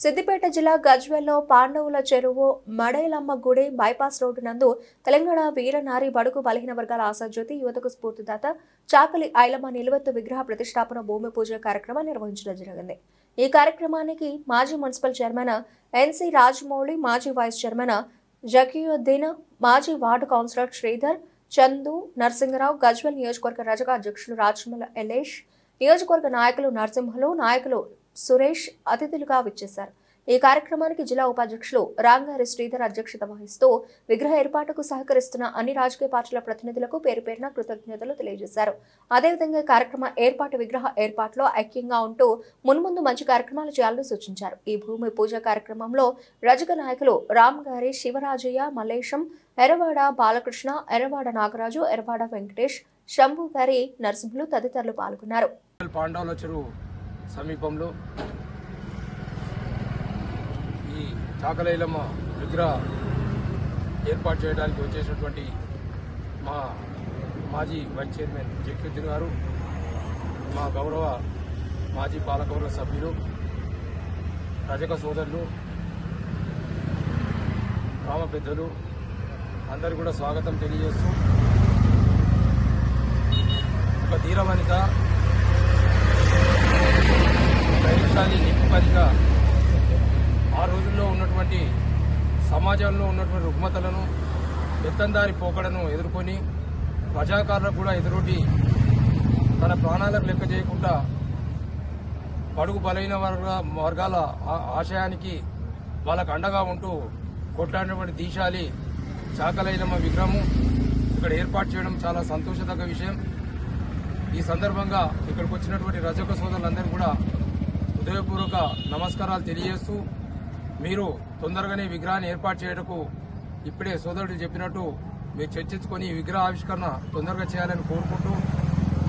సిద్దిపేట జిల్లా గజ్వేల్లో పాండవుల చెరువు మడేలమ్మ గుడి బైపాస్ రోడ్డు నందు తెలంగాణ వీరనారి బడుగు బలహీన వర్గాల ఆశాజ్యోతి యువతకు స్ఫూర్తిదాత చాకలి ఐలమ్మ నిలువెత్తు విగ్రహ ప్రతిష్టాపన భూమి పూజ కార్యక్రమం నిర్వహించడం జరిగింది. ఈ కార్యక్రమానికి మాజీ మున్సిపల్ చైర్మన్ ఎన్సీ రాజమౌళి, మాజీ వైస్ చైర్మన్ జకీయుద్దీన్, మాజీ వార్డు కౌన్సిలర్ శ్రీధర్, చందు, నరసింగరావు, గజ్వేల్ నియోజకవర్గ రజక అధ్యక్షులు రాజమల ఎలేష్, నియోజకవర్గ నాయకులు నరసింహులు, నాయకులు సురేష్ అతిథులుగా విచ్చేశారు. ఈ కార్యక్రమానికి జిల్లా ఉపాధ్యక్షులు రాంగారి శ్రీధర్ అధ్యక్షత వహిస్తూ విగ్రహ ఏర్పాటుకు సహకరిస్తున్న అన్ని రాజకీయ పార్టీల ప్రతినిధులకు పేరు పేరున కృతజ్ఞతలు తెలియజేశారు. అదేవిధంగా కార్యక్రమ విగ్రహ ఏర్పాటులో ఐక్యంగా ఉంటూ మున్ముందు మంచి కార్యక్రమాలు చేయాలని సూచించారు. ఈ భూమి పూజ కార్యక్రమంలో రజక నాయకులు రాంగారి శివరాజయ్య, మల్లేశం, ఎర్రవాడ బాలకృష్ణ, ఎర్రవాడ నాగరాజు, ఎర్రవాడ వెంకటేష్, శంభు గారి, నరసింహులు తదితరులు పాల్గొన్నారు. పాండవుల చెరువు సమీపంలో ఈ చాకలైలమ్మ విగ్రహ ఏర్పాటు చేయడానికి వచ్చేసినటువంటి మా మాజీ వైస్ చైర్మన్ జకీయుద్దీన్ గారు, మా గౌరవ మాజీ పాలకవర్గ సభ్యులు, రజక సోదరులు, గ్రామ పెద్దలు అందరూ కూడా స్వాగతం తెలియజేస్తూ, ఒక ధీరవనిత, ధైర్యశాలి, నిప్పుపరిగా ఆ రోజుల్లో ఉన్నటువంటి సమాజంలో ఉన్నటువంటి రుగ్మతలను, ఎత్తందారి పోకడను ఎదుర్కొని ప్రజాకారులకు కూడా ఎదురొడ్డి తన ప్రాణాలకు లెక్క చేయకుండా బడుగు బలైన వర్గాల ఆశయానికి వాళ్ళకు అండగా ఉంటూ కొట్లాడినటువంటి దీశాలి చాకలైలమ్మ విగ్రహము ఇక్కడ ఏర్పాటు చేయడం చాలా సంతోషదగ్గ విషయం. ఈ సందర్భంగా ఇక్కడికి వచ్చినటువంటి రజక సోదరులందరూ కూడా హృదయపూర్వక నమస్కారాలు తెలియజేస్తూ, మీరు తొందరగానే విగ్రహాన్ని ఏర్పాటు చేయటకు ఇప్పుడే సోదరుడు చెప్పినట్టు మీరు చర్చించుకొని ఈ విగ్రహ ఆవిష్కరణ తొందరగా చేయాలని కోరుకుంటూ,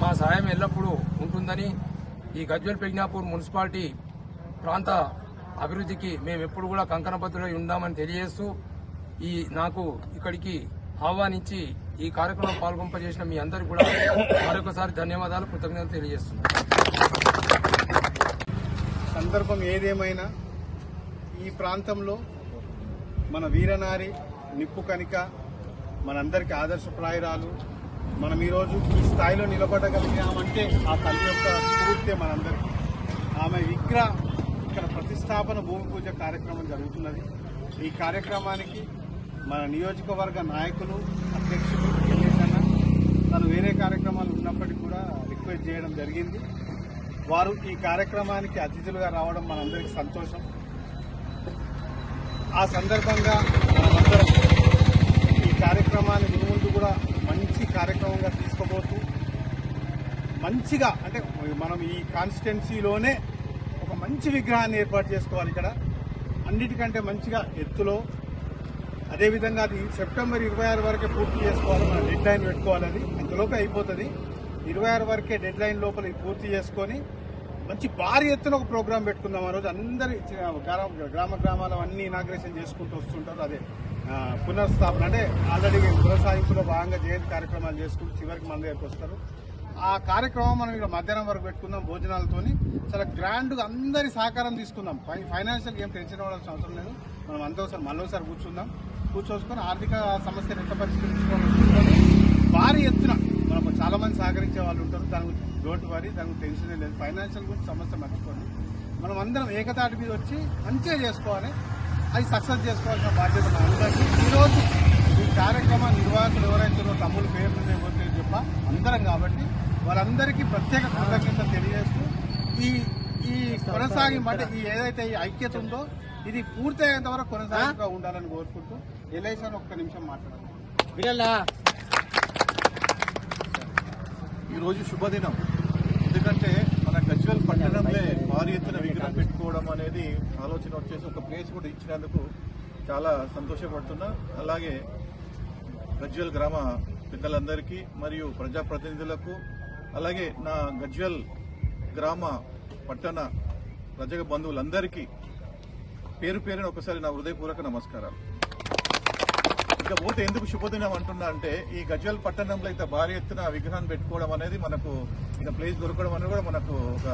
మా సహాయం ఎల్లప్పుడూ ఉంటుందని, ఈ గజ్వేల్ ప్రజ్ఞాపూర్ మున్సిపాలిటీ ప్రాంత అభివృద్ధికి మేము ఎప్పుడు కూడా కంకణబద్ధులై ఉందామని తెలియజేస్తూ, నాకు ఇక్కడికి ఆహ్వానించి ఈ కార్యక్రమంలో పాల్గొంపజేసిన మీ అందరికీ కూడా మరొకసారి ధన్యవాదాలు, కృతజ్ఞతలు తెలియజేస్తున్నాను. సందర్భం ఏదేమైనా ఈ ప్రాంతంలో మన వీరనారి నిప్పు కనిక మనందరికీ ఆదర్శప్రాయురాలు. మనం ఈరోజు ఈ స్థాయిలో నిలబడగలిగామంటే ఆ తల్లి యొక్క స్ఫూర్తి మనందరికీ. ఆమె విగ్రహ ఇక్కడ ప్రతిష్టాపన భూమి పూజ కార్యక్రమం జరుగుతున్నది. ఈ కార్యక్రమానికి మన నియోజకవర్గ నాయకులు, అధ్యక్షులు ఎన్నికన్నా తను వేరే కార్యక్రమాలు ఉన్నప్పటికీ కూడా రిక్వెస్ట్ చేయడం జరిగింది. వారు ఈ కార్యక్రమానికి అతిథులుగా రావడం మనందరికీ సంతోషం. ఆ సందర్భంగా మనమందరం ఈ కార్యక్రమాన్ని ముందు కూడా మంచి కార్యక్రమంగా తీసుకోబోతూ మంచిగా, అంటే మనం ఈ కాన్స్టిట్యున్సీలోనే ఒక మంచి విగ్రహాన్ని ఏర్పాటు చేసుకోవాలి. ఇక్కడ అన్నిటికంటే మంచిగా ఎత్తులో, అదేవిధంగా అది సెప్టెంబర్ 26 వరకే పూర్తి చేసుకోవాలి. మనం డెడ్ లైన్ పెట్టుకోవాలి. అది అంతలోపే అయిపోతుంది. 26 వరకే డెడ్ లైన్ లోపల పూర్తి చేసుకొని మంచి భారీ ఎత్తున ఒక ప్రోగ్రాం పెట్టుకుందాం. ఆ రోజు అందరి గ్రామాలు అన్ని ఇనాగ్రేషన్ చేసుకుంటూ వస్తుంటారు. అదే పునఃస్థాపన, అంటే ఆల్రెడీ పునఃసాధింపులో భాగంగా జయంతి కార్యక్రమాలు చేసుకుంటూ చివరికి మన దగ్గరకు వస్తారు. ఆ కార్యక్రమం మనం ఇక్కడ మధ్యాహ్నం వరకు పెట్టుకుందాం భోజనాలతోని. చాలా గ్రాండ్గా అందరి సహకారం తీసుకుందాం. ఫైనాన్షియల్ ఏం టెన్షన్ అవ్వాల్సిన అవసరం లేదు. మనం అంతోసారి మళ్ళీసారి కూర్చోసుకొని ఆర్థిక సమస్యను ఎంత పరిష్కరించుకోవాలి. భారీ ఎత్తున మనకు చాలా మంది సహకరించే వాళ్ళు ఉంటారు. దాని గురించి డోంట్ వరీ, దాని గురించి టెన్షన్ లేదు. ఫైనాన్షియల్ గురించి సమస్య మర్చిపోండి. మనం అందరం ఏకతాటి మీద వచ్చి మంచిగా చేసుకోవాలి. అది సక్సెస్ చేసుకోవాల్సిన బాధ్యత మనందరికీ. ఈరోజు ఈ కార్యక్రమ నిర్వాహకులు ఎవరైతే తమ్ముడు పేరు మీద ఎవరికైతే చెప్పా అందరం కాబట్టి వారందరికీ ప్రత్యేక కృతజ్ఞత తెలియజేస్తూ ఈ కొనసాగింపు, అంటే ఈ ఏదైతే ఈ ఐక్యత ఉందో ఇది పూర్తయ్యేంత వరకు కొనసాగుతూ ఉండాలని కోరుకుంటూ ఎలైషన్ ఒక్క నిమిషం మాట్లాడాలి. ఈరోజు శుభదినం. ఎందుకంటే మన గజ్వేల్ పట్టణంలో భారీ ఎత్తున విగ్రహం పెట్టుకోవడం అనేది ఆలోచన వచ్చేసి ఒక ప్లేస్ కూడా ఇచ్చినందుకు చాలా సంతోషపడుతున్నా. అలాగే గజ్వేల్ గ్రామ పెద్దలందరికీ మరియు ప్రజాప్రతినిధులకు, అలాగే నా గజ్వేల్ గ్రామ పట్టణ రజక బంధువులందరికీ పేరు పేరున ఒకసారి నా హృదయపూర్వక నమస్కారాలు. ఇక పోతే ఎందుకు శుభదినం అంటున్నా అంటే, ఈ గజ్వేల్ పట్టణంలో ఇంత భారీ ఎత్తున విగ్రహాన్ని పెట్టుకోవడం అనేది, మనకు ఇక ప్లేస్ దొరకడం అనేది కూడా మనకు ఒక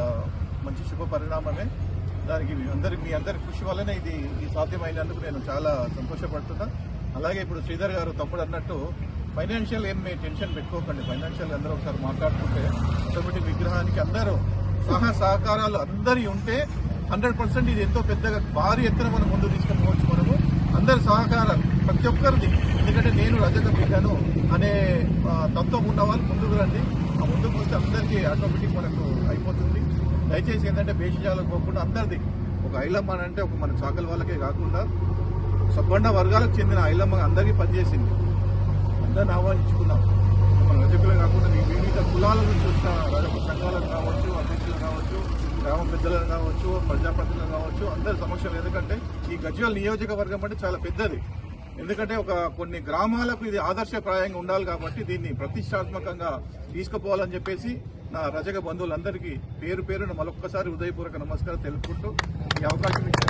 మంచి శుభ పరిణామమే. దానికి మీ అందరి కృషి వల్లనే ఇది సాధ్యమైనందుకు నేను చాలా సంతోషపడుతున్నా. అలాగే ఇప్పుడు శ్రీధర్ గారు తప్పుడు అన్నట్టు ఫైనాన్షియల్ ఏం టెన్షన్ పెట్టుకోకండి. ఫైనాన్షియల్ అందరూ ఒకసారి మాట్లాడుకుంటే ఆటోమేటిక్ విగ్రహానికి అందరూ సహకారాలు అందరి ఉంటే 100% ఇది ఎంతో పెద్దగా భారీ ఎత్తున మనం ముందు తీసుకొని పోవచ్చు. మనము అందరి సహకారాలు ప్రతి ఒక్కరిది, ఎందుకంటే నేను రజక బిడ్డను అనే తత్వం ఉన్న వాళ్ళు ముందుకు రండి. ఆ ముందుకు వస్తే అందరికీ ఆటోమేటిక్ మనకు అయిపోతుంది. దయచేసి ఏంటంటే భేషజాలకు పోకుండా అందరిది ఒక ఐలమ్మ అంటే ఒక మన చాకలి వాళ్ళకే కాకుండా సబ్బండ వర్గాలకు చెందిన ఐలమ్మ అందరికీ పనిచేసింది. అందరిని ఆహ్వానించుకున్నాం. మన రజకులే కాకుండా వివిధ కులాల నుంచి వచ్చిన రజక సంఘాలను కావచ్చు, అధ్యక్షులు కావచ్చు, గ్రామ పెద్దలను కావచ్చు, ప్రజాప్రతినిధులను కావచ్చు, అందరి సమక్షం. ఎందుకంటే ఈ గజ్వేల్ నియోజకవర్గం అంటే చాలా పెద్దది. ఎందుకంటే కొన్ని గ్రామాలకు ఇది ఆదర్శప్రాయంగా ఉండాలి కాబట్టి దీన్ని ప్రతిష్టాత్మకంగా తీసుకుపోవాలని చెప్పేసి నా రజక బంధువులందరికీ పేరు పేరున మరొక్కసారి హృదయపూర్వక నమస్కారం తెలుపుకుంటూ ఈ అవకాశం ఇచ్చిన